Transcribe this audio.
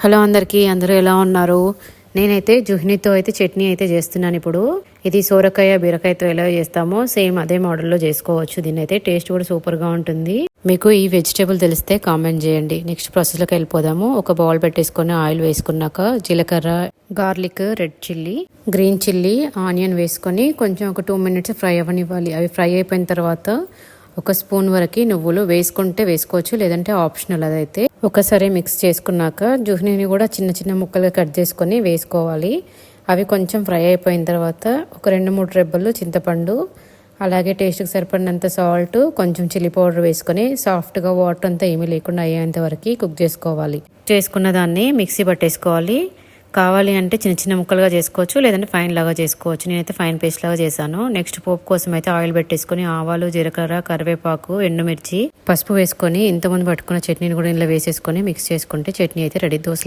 Hello అందరికీ, అందరూ ఎలా ఉన్నారు? నేనైతే జుహ్నీతో అయితే చట్నీ అయితే చేస్తున్నాను ఇప్పుడు. ఇది సోరకాయ బీరకాయతో ఎలా చేస్తామో సేమ్ అదే మోడల్లో చేసుకోవచ్చు. దీని అయితే టేస్ట్ కూడా సూపర్గా ఉంటుంది. మీకు ఈ వెజిటేబుల్ తెలిస్తే కామెంట్ చేయండి. నెక్స్ట్ ప్రాసెస్లోకి వెళ్ళిపోదాము. ఒక బౌల్ పెట్టేసుకొని ఆయిల్ వేసుకున్నాక జీలకర్ర, garlic, red chilli, green chilli, onion వేసుకొని కొంచెం ఒక 2 minutes ఫ్రై అవ్వనివ్వాలి. అవి ఫ్రై అయిపోయిన తర్వాత ఒక స్పూన్ వరకు నువ్వులు వేసుకుంటే వేసుకోవచ్చు, లేదంటే ఆప్షనల్. అదైతే ఒకసారి మిక్స్ చేసుకున్నాక జుహ్నీని కూడా చిన్న చిన్న ముక్కలుగా కట్ చేసుకొని వేసుకోవాలి. అవి కొంచెం ఫ్రై అయిపోయిన తర్వాత ఒక 2-3 రెబ్బలు చింతపండు, అలాగే టేస్ట్కి సరిపడినంత సాల్ట్, కొంచెం చిల్లీ పౌడర్ వేసుకొని సాఫ్ట్గా వాటర్ అంతా ఏమీ లేకుండా అయ్యేంత వరకు కుక్ చేసుకోవాలి. చేసుకున్న దాన్ని మిక్సీ పట్టేసుకోవాలి. కావాలి అంటే చిన్న చిన్న ముక్కలుగా చేసుకోవచ్చు, లేదంటే ఫైన్ లాగా చేసుకోవచ్చు. నేనైతే ఫైన్ పేస్ట్ లాగా చేశాను. నెక్స్ట్ పోపు కోసం అయితే ఆయిల్ పెట్టేసుకొని ఆవాలు, జీలకర్ర, కరివేపాకు, ఎండుమిర్చి, పసుపు వేసుకొని ఇంతకుముందు పట్టుకున్న చట్నీని కూడా ఇందులో వేసేసుకొని మిక్స్ చేసుకుంటే చట్నీ అయితే రెడీ. దోశ